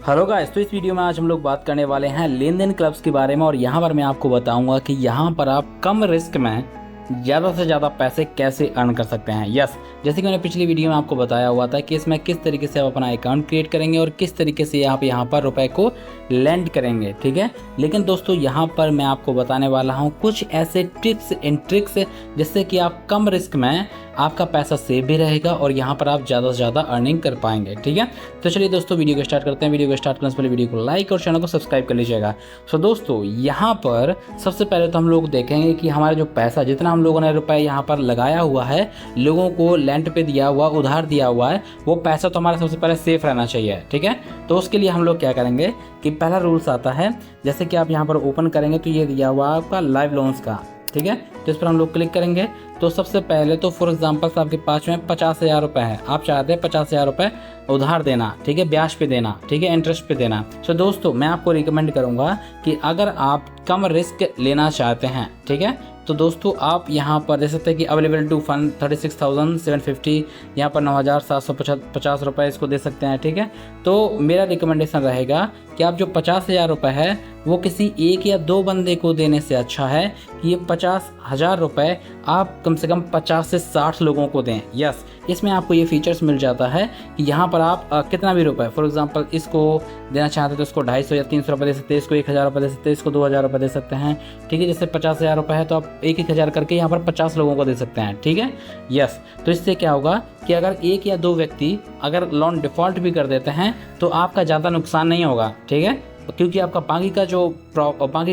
Hello guys, तो इस video में आज हम लोग बात करने वाले हैं लेन देन क्लब्स के बारे में। और यहाँ पर मैं आपको बताऊंगा कि यहाँ पर आप कम रिस्क में ज़्यादा से ज़्यादा पैसे कैसे अर्न कर सकते हैं। यस, जैसे कि मैंने पिछली वीडियो में आपको बताया हुआ था कि इसमें किस तरीके से आप अपना अकाउंट क्रिएट करेंगे और किस तरीके से आप यहाँ पर रुपए को लैंड करेंगे, ठीक है। लेकिन दोस्तों यहाँ पर मैं आपको बताने वाला हूँ कुछ ऐसे टिप्स एंड ट्रिक्स जिससे कि आप कम रिस्क में आपका पैसा सेव भी रहेगा और यहाँ पर आप ज़्यादा से ज़्यादा अर्निंग कर पाएंगे, ठीक है। तो चलिए दोस्तों वीडियो को स्टार्ट करते हैं। वीडियो को स्टार्ट करने से पहले वीडियो को लाइक और चैनल को सब्सक्राइब कर लीजिएगा। सो दोस्तों यहाँ पर सबसे पहले तो हम लोग देखेंगे कि हमारा जो पैसा जितना हम लोगों ने रुपए यहाँ पर लगाया हुआ है, लोगों को लेंट पे दिया हुआ, उधार दिया हुआ है, वो पैसा तो हमारा सबसे पहले सेफ रहना चाहिए, ठीक है। तो उसके लिए हम लोग क्या करेंगे कि पहला रूल्स आता है, जैसे कि आप यहाँ पर ओपन करेंगे तो ये दिया हुआ आपका लाइव लोन्स का, ठीक है। तो इस पर हम लोग क्लिक करेंगे तो सबसे पहले तो फॉर एग्जांपल आपके पास में 50,000 रुपये है, आप चाहते हैं 50,000 रुपये उधार देना, ठीक है, ब्याज पे देना, ठीक है, इंटरेस्ट पे देना। तो दोस्तों मैं आपको रिकमेंड करूंगा कि अगर आप कम रिस्क लेना चाहते हैं, ठीक है, तो दोस्तों आप यहाँ पर देख सकते हैं कि अवेलेबल टू फंड 36,750, यहाँ पर 9,750 रुपये इसको दे सकते हैं, ठीक है। तो मेरा रिकमेंडेशन रहेगा कि आप जो 50,000 रुपये है वो किसी एक या दो बंदे को देने से अच्छा है कि ये 50,000 रुपये आप कम से कम 50 से 60 लोगों को दें। यस, इसमें आपको ये फीचर्स मिल जाता है कि यहाँ पर आप कितना भी रुपए, फॉर एग्जांपल इसको देना चाहते हैं तो इसको 250 या 300 रुपये दे सकते हैं, इसको 1,000 रुपये दे सकते हैं, इसको 2,000 रुपये दे सकते हैं, ठीक है। जैसे 50,000 रुपये है तो आप 1,000 करके यहाँ पर 50 लोगों को दे सकते हैं, ठीक है। यस, तो इससे क्या होगा कि अगर एक या दो व्यक्ति अगर लोन डिफ़ॉल्ट भी कर देते हैं तो आपका ज़्यादा नुकसान नहीं होगा, ठीक है, क्योंकि आपका बाकी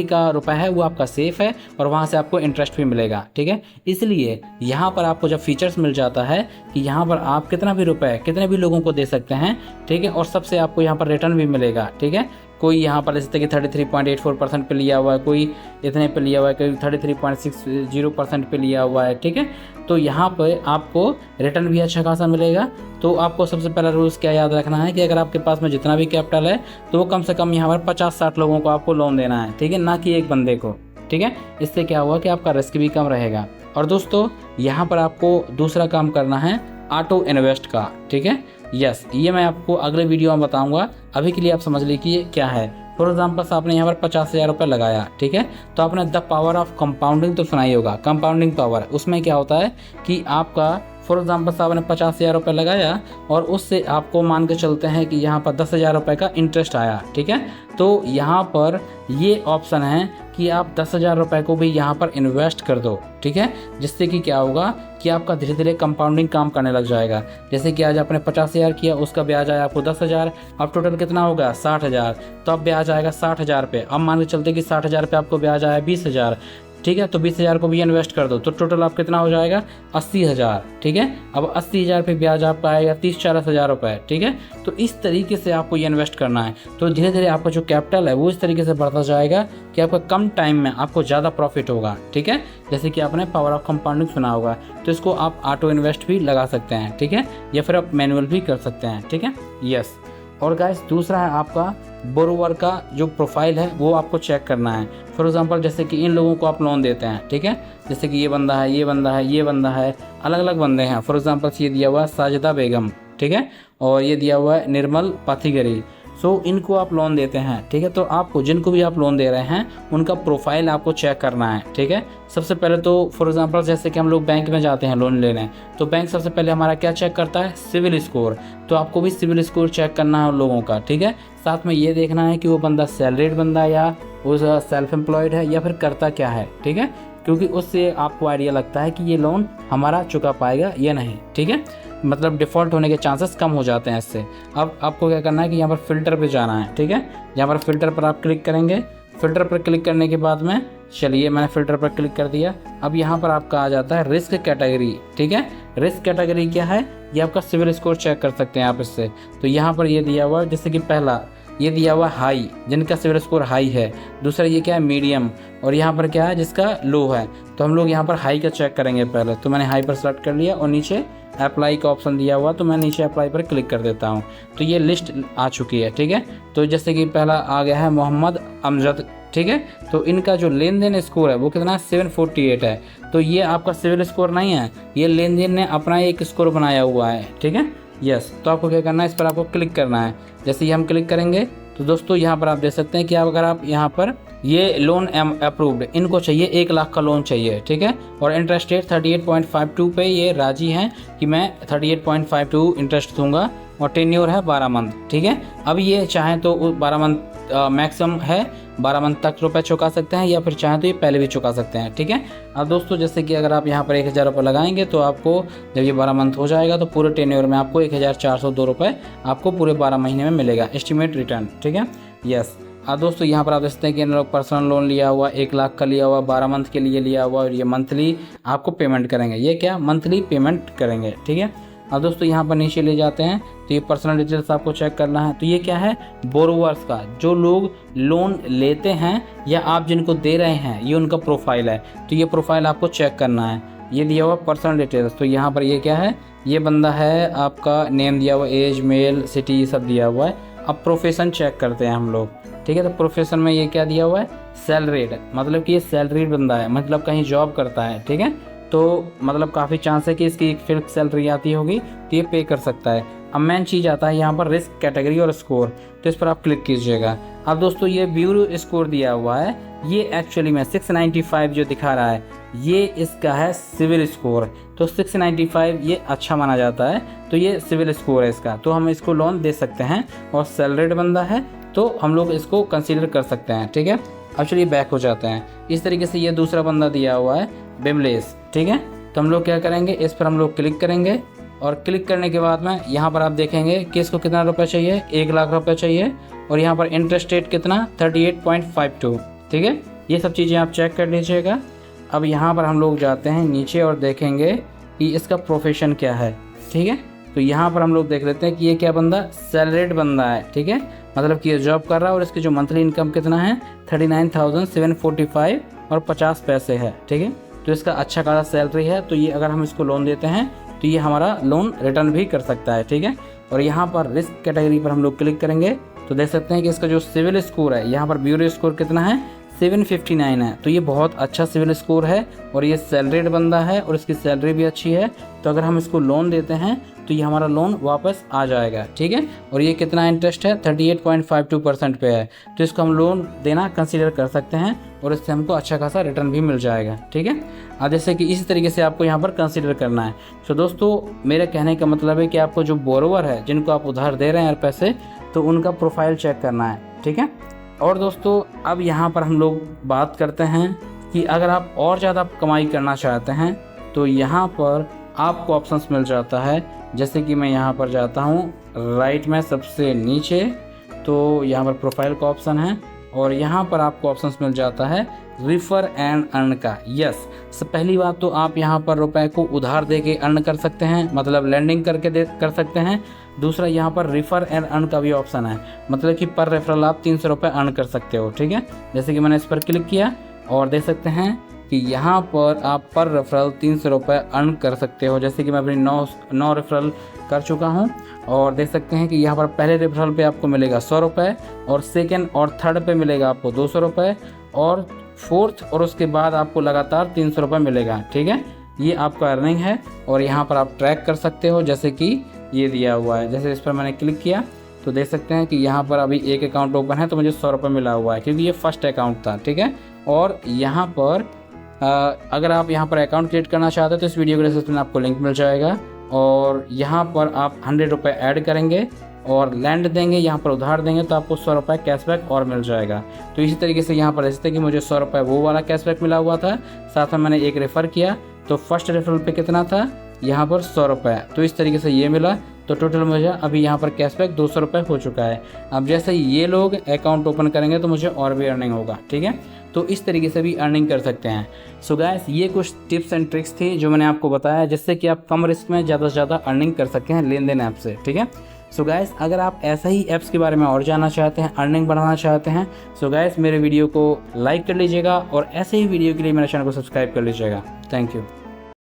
का रुपया है वो आपका सेफ है और वहाँ से आपको इंटरेस्ट भी मिलेगा, ठीक है। इसलिए यहाँ पर आपको जब फीचर्स मिल जाता है कि यहाँ पर आप कितना भी रुपए कितने भी लोगों को दे सकते हैं, ठीक है, और सबसे आपको यहाँ पर रिटर्न भी मिलेगा, ठीक है। कोई यहाँ पर जैसे कि 33.84% पे लिया हुआ है, कोई इतने पे लिया हुआ है, कोई 33.60% पे लिया हुआ है, ठीक है। तो यहाँ पर आपको रिटर्न भी अच्छा खासा मिलेगा। तो आपको सबसे पहला रूल्स क्या याद रखना है कि अगर आपके पास में जितना भी कैपिटल है तो वो कम से कम यहाँ पर 50-60 लोगों को आपको लोन देना है, ठीक है, ना कि एक बंदे को, ठीक है। इससे क्या होगा कि आपका रिस्क भी कम रहेगा। और दोस्तों यहाँ पर आपको दूसरा काम करना है ऑटो इन्वेस्ट का, ठीक है। यस, ये मैं आपको अगले वीडियो में बताऊंगा, अभी के लिए आप समझ लीजिए कि ये क्या है। फॉर एग्जाम्पल आपने यहाँ पर 50,000 रुपये लगाया, ठीक है, तो आपने द पावर ऑफ कंपाउंडिंग तो सुना ही होगा, कंपाउंडिंग पावर। उसमें क्या होता है कि आपका फॉर एग्जाम्पल आपने 50,000 रुपये लगाया और उससे आपको मान के चलते हैं कि यहाँ पर 10,000 रुपये का इंटरेस्ट आया, ठीक है। तो यहाँ पर ये ऑप्शन है कि आप 10,000 रुपये को भी यहाँ पर इन्वेस्ट कर दो, ठीक है, जिससे कि क्या होगा कि आपका धीरे धीरे कंपाउंडिंग काम करने लग जाएगा। जैसे कि आज आपने 50,000 किया, उसका ब्याज आया आपको 10,000, अब टोटल कितना होगा 60,000, तो अब ब्याज आएगा 60,000 पे। अब मान के चलते कि 60,000 पे आपको ब्याज आया 20,000, ठीक है, तो 20,000 को भी इन्वेस्ट कर दो तो टोटल आप कितना हो जाएगा 80,000, ठीक है। अब 80,000 पे ब्याज आपका आएगा 30-40,000 रुपये, ठीक है। तो इस तरीके से आपको ये इन्वेस्ट करना है। तो धीरे धीरे आपका जो कैपिटल है वो इस तरीके से बढ़ता जाएगा कि आपका कम टाइम में आपको ज़्यादा प्रॉफिट होगा, ठीक है। जैसे कि आपने पावर ऑफ कंपाउंडिंग सुना होगा, तो इसको आप ऑटो इन्वेस्ट भी लगा सकते हैं, ठीक है, या फिर आप मैनुअल भी कर सकते हैं, ठीक है। यस, और गाइस दूसरा है आपका बोरोवर का जो प्रोफाइल है वो आपको चेक करना है। फॉर एग्जांपल जैसे कि इन लोगों को आप लोन देते हैं, ठीक है, जैसे कि ये बंदा है, ये बंदा है, ये बंदा है, अलग अलग बंदे हैं। फॉर एग्जांपल ये दिया हुआ है साजिदा बेगम, ठीक है, और ये दिया हुआ है निर्मल पाथीगरी। सो इनको आप लोन देते हैं, ठीक है। तो आपको जिनको भी आप लोन दे रहे हैं उनका प्रोफाइल आपको चेक करना है, ठीक है। सबसे पहले तो फॉर एग्जांपल जैसे कि हम लोग बैंक में जाते हैं लोन लेने, तो बैंक सबसे पहले हमारा क्या चेक करता है, सिविल स्कोर। तो आपको भी सिविल स्कोर चेक करना है उन लोगों का, ठीक है। साथ में ये देखना है कि वो बंदा सैलरीड बंदा या वो सेल्फ एम्प्लॉयड है या फिर करता क्या है, ठीक है, क्योंकि उससे आपको आइडिया लगता है कि ये लोन हमारा चुका पाएगा या नहीं, ठीक है। मतलब डिफ़ॉल्ट होने के चांसेस कम हो जाते हैं इससे। अब आपको क्या करना है कि यहाँ पर फ़िल्टर पे जाना है, ठीक है। यहाँ पर फ़िल्टर पर आप क्लिक करेंगे। फ़िल्टर पर क्लिक करने के बाद में चलिए मैंने फ़िल्टर पर क्लिक कर दिया। अब यहाँ पर आपका आ जाता है रिस्क कैटेगरी, ठीक है। रिस्क कैटेगरी क्या है, ये आपका सिविल स्कोर चेक कर सकते हैं आप इससे। तो यहाँ पर ये दिया हुआ है, जैसे कि पहला ये दिया हुआ हाई, जिनका सिविल स्कोर हाई है। दूसरा ये क्या है मीडियम, और यहाँ पर क्या है जिसका लो है। तो हम लोग यहाँ पर हाई का चेक करेंगे पहले। तो मैंने हाई पर सेलेक्ट कर लिया और नीचे अप्लाई का ऑप्शन दिया हुआ, तो मैं नीचे अप्लाई पर क्लिक कर देता हूँ। तो ये लिस्ट आ चुकी है, ठीक है। तो जैसे कि पहला आ गया है मोहम्मद अमजद, ठीक है। तो इनका जो लेन देन स्कोर है वो कितना 748 है। तो ये आपका सिविल स्कोर नहीं है, ये लेन देन ने अपना एक स्कोर बनाया हुआ है, ठीक है। यस, तो आपको क्या करना है, इस पर आपको क्लिक करना है। जैसे ही हम क्लिक करेंगे तो दोस्तों यहाँ पर आप देख सकते हैं कि अगर आप यहाँ पर ये लोन अप्रूव्ड, इनको चाहिए 1 लाख का लोन चाहिए, ठीक है। और इंटरेस्ट रेट 38.52 पे ये राजी हैं कि मैं 38.52 इंटरेस्ट दूंगा और टेन्योर है 12 मंथ, ठीक है। अब ये चाहें तो 12 मंथ मैक्सिमम है, 12 मंथ तक रुपए चुका सकते हैं, या फिर चाहें तो ये पहले भी चुका सकते हैं, ठीक है। अब दोस्तों जैसे कि अगर आप यहाँ पर 1000 रुपये लगाएंगे तो आपको जब ये 12 मंथ हो जाएगा तो पूरे टेन्योर में आपको 1402 रुपये आपको पूरे 12 महीने में मिलेगा एस्टिमेट रिटर्न, ठीक है। यस। अब दोस्तों यहाँ पर आप देख सकते हैं कि इन लोग पर्सनल लोन लिया हुआ 1 लाख का लिया हुआ 12 मंथ के लिए लिया हुआ, और ये मंथली आपको पेमेंट करेंगे, ये क्या मंथली पेमेंट करेंगे, ठीक है। अब दोस्तों यहाँ पर नीचे ले जाते हैं तो ये पर्सनल डिटेल्स आपको चेक करना है। तो ये क्या है, बोरोवर्स का, जो लोग लोन लेते हैं या आप जिनको दे रहे हैं, ये उनका प्रोफाइल है। तो ये प्रोफाइल आपको चेक करना है। ये दिया हुआ पर्सनल डिटेल्स, तो यहाँ पर ये क्या है, ये बंदा है, आपका नेम दिया हुआ, एज, मेल, सिटी, ये सब दिया हुआ है। अब प्रोफेशन चेक करते हैं हम लोग, ठीक है। तो प्रोफेशन में ये क्या दिया हुआ है, सैलरीड, मतलब कि ये सैलरीड बंदा है, मतलब कहीं जॉब करता है, ठीक है। तो मतलब काफ़ी चांस है कि इसकी एक फिक्स सैलरी आती होगी, तो ये पे कर सकता है। अब मेन चीज़ आता है यहाँ पर रिस्क कैटेगरी और स्कोर, तो इस पर आप क्लिक कीजिएगा। अब दोस्तों ये ब्यूरो स्कोर दिया हुआ है, ये एक्चुअली में 695 जो दिखा रहा है, ये इसका है सिविल स्कोर। तो 695 ये अच्छा माना जाता है, तो ये सिविल स्कोर है इसका, तो हम इसको लोन दे सकते हैं। और सैलरीड बंदा है तो हम लोग इसको कंसीडर कर सकते हैं, ठीक है। अब चलिए बैक हो जाते हैं। इस तरीके से ये दूसरा बंदा दिया हुआ है बिमलेश, ठीक है। तो हम लोग क्या करेंगे, इस पर हम लोग क्लिक करेंगे, और क्लिक करने के बाद में यहाँ पर आप देखेंगे कि इसको कितना रुपये चाहिए, 1 लाख रुपये चाहिए, और यहाँ पर इंटरेस्ट रेट कितना 38.52, ठीक है। ये सब चीज़ें आप चेक कर लीजिएगा। अब यहाँ पर हम लोग जाते हैं नीचे और देखेंगे कि इसका प्रोफेशन क्या है, ठीक है। तो यहाँ पर हम लोग देख लेते हैं कि ये क्या बंदा, सैलरीड बंदा है, ठीक है, मतलब कि ये जॉब कर रहा है, और इसकी जो मंथली इनकम कितना है 39,745 और 50 पैसे है, ठीक है। तो इसका अच्छा खासा सैलरी है, तो ये अगर हम इसको लोन देते हैं तो ये हमारा लोन रिटर्न भी कर सकता है, ठीक है। और यहाँ पर रिस्क कैटेगरी पर हम लोग क्लिक करेंगे तो देख सकते हैं कि इसका जो सिविल स्कोर है, यहाँ पर ब्यूरो स्कोर कितना है 759 है, तो ये बहुत अच्छा सिविल स्कोर है, और ये सैलरीड बंदा है और इसकी सैलरी भी अच्छी है। तो अगर हम इसको लोन देते हैं तो ये हमारा लोन वापस आ जाएगा, ठीक है। और ये कितना इंटरेस्ट है 38.52% पे है, तो इसको हम लोन देना कंसीडर कर सकते हैं, और इससे हमको अच्छा खासा रिटर्न भी मिल जाएगा, ठीक है। अब जैसे कि इसी तरीके से आपको यहाँ पर कंसीडर करना है। तो दोस्तों मेरे कहने का मतलब है कि आपको जो बोरोवर है, जिनको आप उधार दे रहे हैं पैसे, तो उनका प्रोफाइल चेक करना है, ठीक है। और दोस्तों अब यहाँ पर हम लोग बात करते हैं कि अगर आप और ज़्यादा कमाई करना चाहते हैं तो यहाँ पर आपको ऑप्शंस मिल जाता है। जैसे कि मैं यहाँ पर जाता हूँ राइट में सबसे नीचे, तो यहाँ पर प्रोफाइल का ऑप्शन है, और यहाँ पर आपको ऑप्शंस मिल जाता है रिफ़र एंड अर्न का। यस, पहली बात तो आप यहाँ पर रुपए को उधार दे के अर्न कर सकते हैं, मतलब लैंडिंग करके कर सकते हैं। दूसरा यहाँ पर रिफ़र एंड अर्न का भी ऑप्शन है, मतलब कि पर रेफरल आप 300 रुपये अर्न कर सकते हो, ठीक है। जैसे कि मैंने इस पर क्लिक किया और देख सकते हैं कि यहाँ पर आप पर रेफरल 300 रुपये अर्न कर सकते हो। जैसे कि मैं अपनी 9 रेफरल कर चुका हूँ, और देख सकते हैं कि यहाँ पर पहले रेफरल पे आपको मिलेगा 100 रुपये, और सेकेंड और थर्ड पे मिलेगा आपको 200 रुपये, और फोर्थ और उसके बाद आपको लगातार 300 रुपये मिलेगा, ठीक है। ये आपका अर्निंग है, और यहाँ पर आप ट्रैक कर सकते हो, जैसे कि ये दिया हुआ है। जैसे इस पर मैंने क्लिक किया तो देख सकते हैं कि यहाँ पर अभी एक अकाउंट ओपन है, तो मुझे 100 रुपये मिला हुआ है, क्योंकि ये फर्स्ट अकाउंट था, ठीक है। और यहाँ पर अगर आप यहाँ पर अकाउंट क्रिएट करना चाहते हो तो इस वीडियो के डिस्क्रिप्शन में आपको लिंक मिल जाएगा, और यहाँ पर आप 100 रुपये ऐड करेंगे और लैंड देंगे, यहाँ पर उधार देंगे तो आपको 100 रुपये कैशबैक और मिल जाएगा। तो इसी तरीके से यहाँ पर जैसे कि मुझे 100 रुपये वो वाला कैशबैक मिला हुआ था, साथ में मैंने एक रेफ़र किया, तो फर्स्ट रेफरल पे कितना था यहाँ पर 100 रुपये, तो इस तरीके से ये मिला। तो टोटल मुझे अभी यहाँ पर कैशबैक 200 रुपये हो चुका है। अब जैसे ये लोग अकाउंट ओपन करेंगे तो मुझे और भी अर्निंग होगा, ठीक है। तो इस तरीके से भी अर्निंग कर सकते हैं। सो गाइस, ये कुछ टिप्स एंड ट्रिक्स थी जो मैंने आपको बताया, जिससे कि आप कम रिस्क में ज़्यादा से ज़्यादा अर्निंग कर सकते हैं लेन देन ऐप से, ठीक है। सो गाइस, अगर आप ऐसा ही ऐप्स के बारे में और जानना चाहते हैं, अर्निंग बढ़ाना चाहते हैं, सो गाइस मेरे वीडियो को लाइक कर लीजिएगा, और ऐसे ही वीडियो के लिए मेरे चैनल को सब्सक्राइब कर लीजिएगा। Thank you.